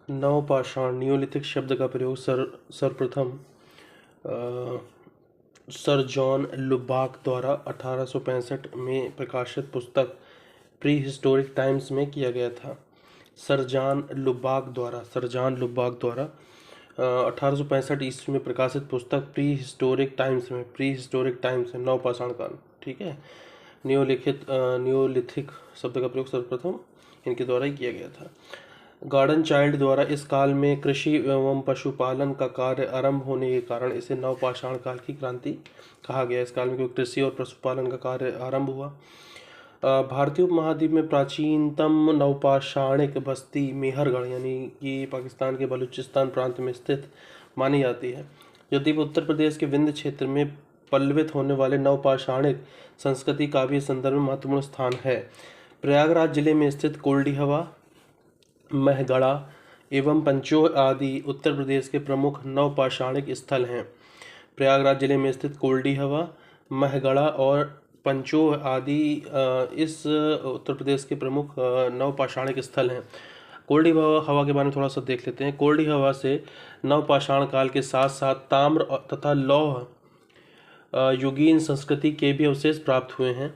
नवपाषाण नियोलिथिक शब्द का प्रयोग सर्वप्रथम सर जॉन लुबाक द्वारा 1865 में प्रकाशित पुस्तक प्री हिस्टोरिक टाइम्स में किया गया था। सर जॉन लुबाक द्वारा 1865 ईस्वी में प्रकाशित पुस्तक प्री हिस्टोरिक टाइम्स है नवपाषाण काल। ठीक है, नियोलिथिक शब्द का प्रयोग सर्वप्रथम इनके द्वारा ही किया गया था। गार्डन चाइल्ड द्वारा इस काल में कृषि एवं पशुपालन का कार्य आरंभ होने के कारण इसे नवपाषाण काल की क्रांति कहा गया। इस काल में कृषि और पशुपालन का कार्य आरंभ हुआ। भारतीय उपमहाद्वीप में प्राचीनतम नवपाषाणिक बस्ती मेहरगढ़ यानी कि पाकिस्तान के बलूचिस्तान प्रांत में स्थित मानी जाती है। यद्यपि उत्तर प्रदेश के विंध्य क्षेत्र में पल्लवित होने वाले नवपाषाणिक संस्कृति का भी संदर्भ में महत्वपूर्ण स्थान है। प्रयागराज जिले में स्थित कोल्डीहवा, महगढ़ा एवं पंचोह आदि उत्तर प्रदेश के प्रमुख नवपाषाणिक स्थल हैं। प्रयागराज जिले में स्थित कोल्डीहवा, महगढ़ा और पंचोह आदि इस उत्तर प्रदेश के प्रमुख नवपाषाणिक स्थल हैं। कोल्डी हवा के बारे में थोड़ा सा देख लेते हैं। कोल्डी हवा से नवपाषाण काल के साथ साथ ताम्र तथा लौह युगीन संस्कृति के भी अवशेष प्राप्त हुए हैं।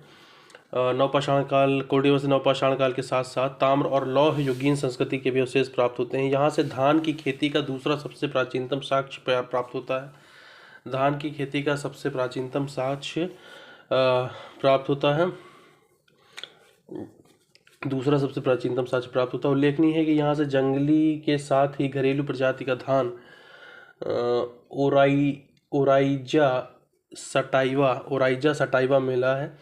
नवपाषाण काल कोल्डी से नवपाषाण काल के साथ साथ ताम्र और लौह युगीन संस्कृति के भी अवशेष प्राप्त होते हैं। यहाँ से धान की खेती का दूसरा सबसे प्राचीनतम साक्ष्य प्राप्त होता है। धान की खेती का सबसे प्राचीनतम साक्ष्य प्राप्त होता है। दूसरा सबसे प्राचीनतम साक्ष्य प्राप्त होता है। उल्लेखनीय है कि यहाँ से जंगली के साथ ही घरेलू प्रजाति का धान ओराइजा सटाइवा मिला है,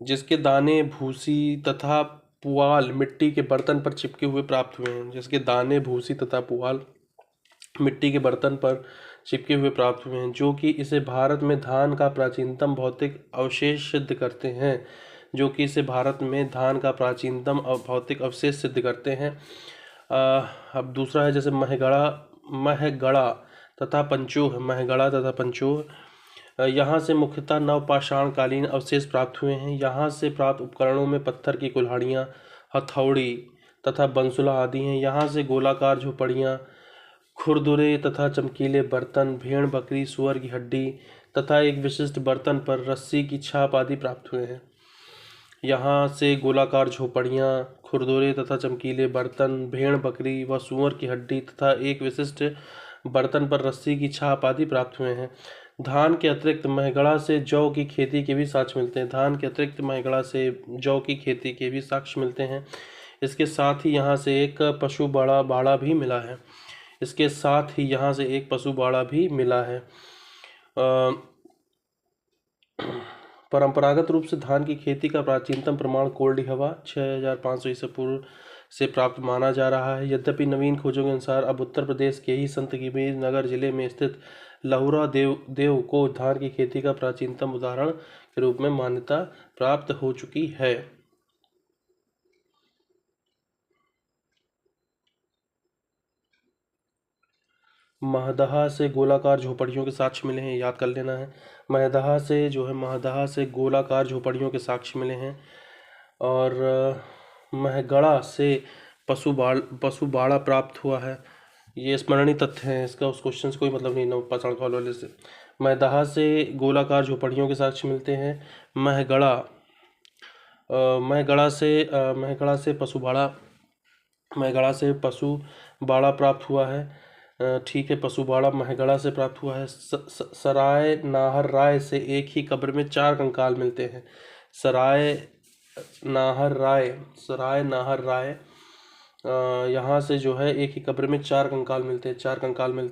जिसके दाने भूसी तथा पुआल मिट्टी के बर्तन पर चिपके हुए प्राप्त हुए हैं। जिसके दाने भूसी तथा पुआल मिट्टी के बर्तन पर चिपके हुए प्राप्त हुए हैं, जो कि इसे भारत में धान का प्राचीनतम भौतिक अवशेष सिद्ध करते हैं। सिद्ध करते हैं। अब दूसरा है जैसे महगढ़ा तथा पंचोह। यहाँ से मुख्यतः नवपाषाण कालीन अवशेष प्राप्त हुए हैं। यहाँ से प्राप्त उपकरणों में पत्थर की कुल्हाड़ियाँ, हथौड़ी तथा बंसुला आदि हैं। यहाँ से गोलाकार झोपड़ियाँ, खुरदुरे तथा चमकीले बर्तन, भेड़, बकरी, सुअर की हड्डी तथा एक विशिष्ट बर्तन पर रस्सी की छाप आदि प्राप्त हुए हैं। यहाँ से गोलाकार झोपड़ियाँ, खुरदुरे तथा चमकीले बर्तन, भेड़, बकरी व सुअर की हड्डी तथा एक विशिष्ट बर्तन पर रस्सी की छाप आदि प्राप्त हुए हैं। धान के अतिरिक्त महगढ़ा से जौ की खेती के भी साक्ष्य मिलते हैं। इसके साथ ही यहाँ से एक पशु बाड़ा भी मिला है। परंपरागत रूप से धान की खेती का प्राचीनतम प्रमाण कोल्डी हवा 6500 ईसा पूर्व से प्राप्त माना जा रहा है। यद्यपि नवीन खोजों के अनुसार अब उत्तर प्रदेश के ही संत कबीर नगर जिले में स्थित लहुरा देव को धान की खेती का प्राचीनतम उदाहरण के रूप में मान्यता प्राप्त हो चुकी है। महदहा से गोलाकार झोपड़ियों के साक्ष्य मिले हैं, याद कर लेना है। महदहा से गोलाकार झोपड़ियों के साक्ष्य मिले हैं। और महगढ़ा से पशु बाड़ा प्राप्त हुआ है। ये स्मरणीय तथ्य हैं, इसका उस क्वेश्चन से कोई मतलब नहीं नवपाषाण काल वाले से। महदहा से गोलाकार झोपड़ियों के साक्ष्य मिलते हैं। महगढ़ा से पशु बाड़ा प्राप्त हुआ है। ठीक है, पशु बाड़ा महगढ़ा से प्राप्त हुआ है। सराय नाहर राय से एक ही कब्र में 4 कंकाल मिलते हैं। सराय नाहर राय यहाँ से जो है एक ही कब्र में 4 कंकाल मिलते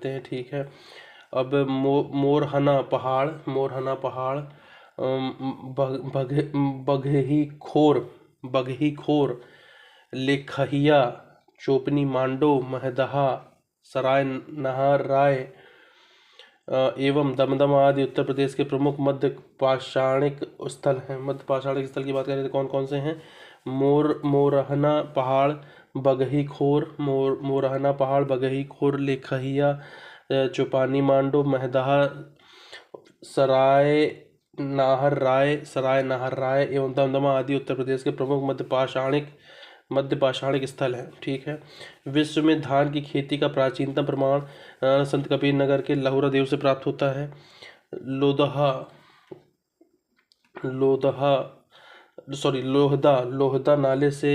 हैं। ठीक है, अब मोरहना पहाड़, बगही खोर, लेखहिया, चोपनी मांडो, महदहा, सराय नाहर राय एवं दमदमा आदि उत्तर प्रदेश के प्रमुख मध्य पाषाणिक स्थल हैं। मध्य पाषाणिक स्थल की बात करें तो कौन कौन से हैं? मोरहना पहाड़, बगही खोर, लेखहिया, चौपानी मांडो, महदहा, सराय नाहर राय एवं दमदमा आदि उत्तर प्रदेश के प्रमुख मध्य पाषाणिक मध्य पाषाणिक स्थल है। ठीक है। विश्व में धान की खेती का प्राचीनतम प्रमाण संत कबीर नगर के लहुरा देव से प्राप्त होता है। लोदहा लोदहा लोहदा नाले से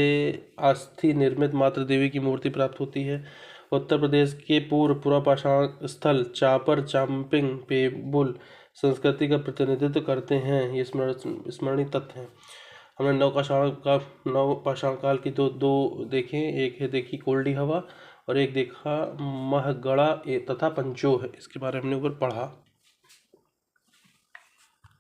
अस्थि निर्मित मातृ देवी की मूर्ति प्राप्त होती है। उत्तर प्रदेश के पूर्व पाषाण स्थल चापर चांपिंग पेबुल संस्कृति का प्रतिनिधित्व करते हैं। ये स्मरणीय तथ्य हैं। हमने नव पाषाण काल की दो देखे। एक है देखी कोल्डी हवा और एक देखा महगढ़ा तथा पंचोह है। इसके बारे में हमने ऊपर पढ़ा।